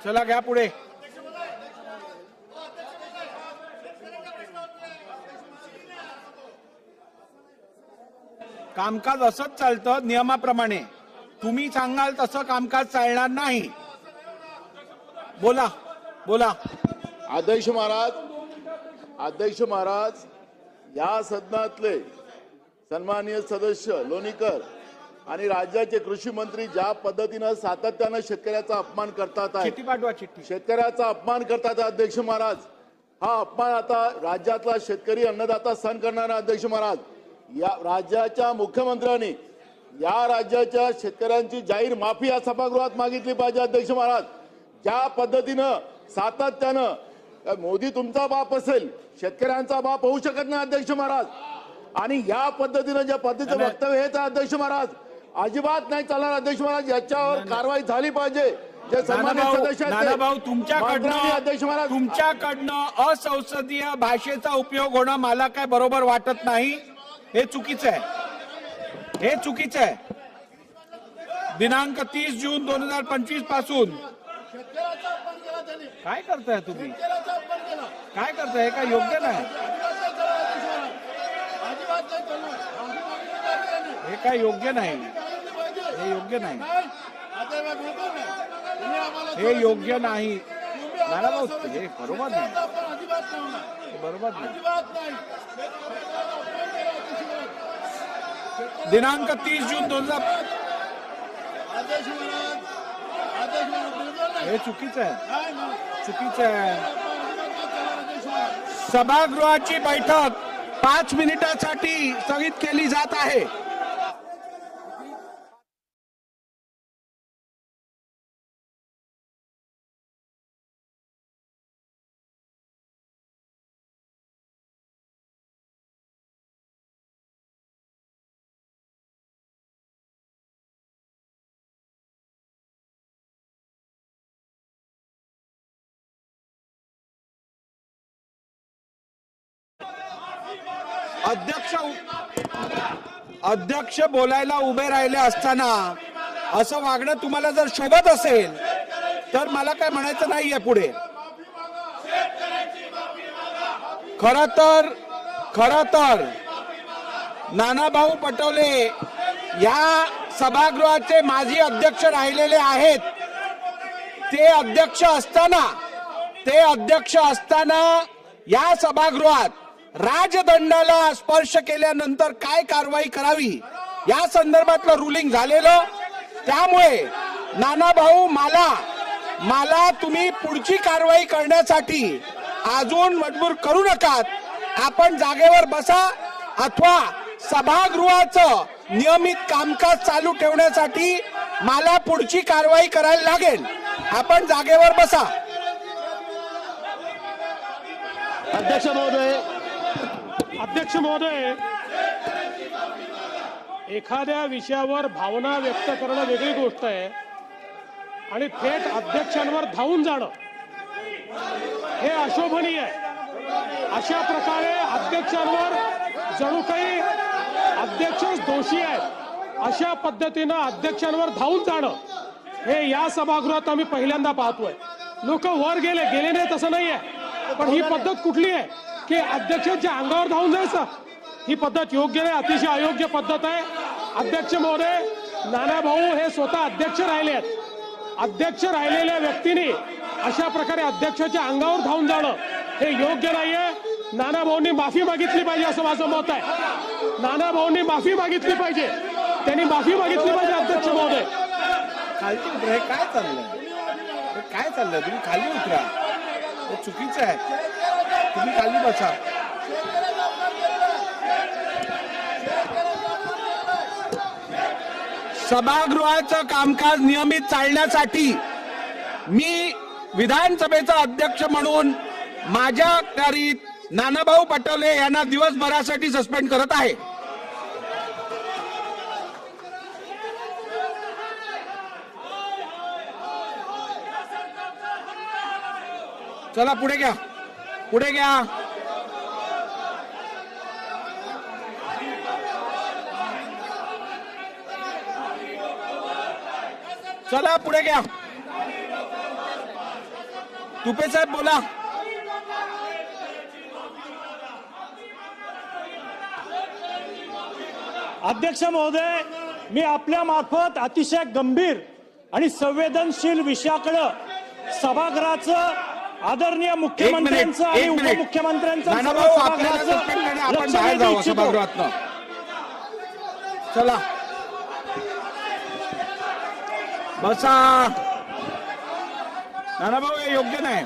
चला घ्या पुढे. कामकाज असंच चालतं नियमाप्रमाणे. तुम्ही सांगाल तसं कामकाज चालणार नाही. बोला बोला. अध्यक्ष महाराज, या सदनातले सन्माननीय सदस्य लोणीकर आणि राज्याचे कृषी मंत्री ज्या पद्धतीनं सातत्यानं शेतकऱ्याचा अपमान करतात आहे, शेतकऱ्याचा अपमान करतात अध्यक्ष महाराज, हा अपमान आता राज्यातला शेतकरी अन्नदाता सहन करणार आहे. अध्यक्ष महाराज, या राज्याच्या मुख्यमंत्र्यांनी या राज्याच्या शेतकऱ्यांची जाहीर माफी या सभागृहात मागितली पाहिजे. अध्यक्ष महाराज, ज्या पद्धतीनं सातत्यानं मोदी तुमचा बाप असेल, शेतकऱ्यांचा बाप होऊ शकत नाही अध्यक्ष महाराज. आणि या पद्धतीनं ज्या पद्धतीचं वक्तव्य हेच अध्यक्ष महाराज अजिबात नाही चालणार. अध्यक्ष महाराज, याच्यावर कारवाई झाली पाहिजे. जे सन्मानित सदस्य नानाभाऊ, तुमच्याकडनं असंसदीय भाषेचा उपयोग होणं मला काय बरोबर वाटत नाही. हे चुकीचं आहे, हे चुकीचं आहे. दिनांक 30 जून 2025 पासून काय करताय तुम्ही? काय करताय? हे काय योग्य नाही. हे काय योग्य नाही. हे योग्य नाही. हे योग्य नाही. नानाभाऊ, हे बरोबर नाही. बरोबर नाही. दिनांक 30 जून 2000. हे चुकीचं आहे, चुकीचं आहे. सभागृहाची बैठक 5 मिनिटांसाठी स्थगित केली जात आहे. अध्यक्ष बोलायला उभे राहिले असताना असं वागणं तुम्हाला जर शोभत असेल तर मला काय म्हणायचं नाहीये पुढे. खरं तर नानाभाऊ पटोले या सभागृहाचे माजी अध्यक्ष राहिलेले आहेत. ते अध्यक्ष असताना या सभागृहात राजदंडाला स्पर्श केल्यानंतर काय कारवाई करावी या संदर्भातलं रुलिंग झालेलं. त्यामुळे नानाभाऊ, मला तुम्ही पुढची कारवाई करण्यासाठी अजून मजबूर करू नका. आपण जागेवर बसा अथवा सभागृहाचं नियमित कामकाज चालू ठेवण्यासाठी मला पुढची कारवाई करायला लागेल. आपण जागेवर बसा. अध्यक्ष महोदय, एखाद्या विषयावर भावना व्यक्त करणं वेगळी गोष्ट आहे आणि थेट अध्यक्षांवर धावून जाणं हे अशोभनीय आहे. अशा प्रकारे अध्यक्षांवर जणू काही अध्यक्षच दोषी आहेत अशा पद्धतीनं अध्यक्षांवर धावून जाणं हे या सभागृहात आम्ही पहिल्यांदा पाहतोय. लोक वर गेले नाही तसं नाही आहे, पण ही पद्धत कुठली आहे की अध्यक्षांच्या अंगावर धावून जायचं? ही पद्धत योग्य नाही, अतिशय अयोग्य पद्धत आहे. अध्यक्ष महोदय, नानाभाऊ हे स्वतः अध्यक्ष राहिले आहेत. अध्यक्ष राहिलेल्या व्यक्तीने अशा प्रकारे अध्यक्षाच्या अंगावर धावून जाणं हे योग्य नाहीये. नानाभाऊंनी माफी मागितली पाहिजे असं माझं मत आहे. नानाभाऊंनी माफी मागितली पाहिजे, त्यांनी माफी मागितली पाहिजे. अध्यक्ष महोदय, खालती उतरा. हे काय चाललंय? तुम्ही खाली उतरा. हे चुकीचं आहे. तुम्ही खाली बसा. सभागृहाचं कामकाज नियमित चालण्यासाठी मी विधानसभेचा अध्यक्ष म्हणून माझ्या अखत्यारीत नानाभाऊ पटोले यांना दिवसभरासाठी सस्पेंड करत आहे. चला पुढे घ्या, पुढे घ्या. चला पुढे घ्या. तुपे साहेब बोला. अध्यक्ष महोदय, मी आपल्या मार्फत अतिशय गंभीर आणि संवेदनशील विषयाकडे सभागृहाचं आदरणीय मुख्यमंत्र्यांचं आणि उपमुख्यमंत्र्यांचं नानाभाऊ आपल्याला सस्पेंड करणे, आपण बाहेर जाऊ सभागृहातनं. चला बसा. नानाभाऊ हे योग्य नाही.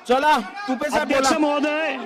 चला तुपे साहेब अध्यक्ष बोला. महोदय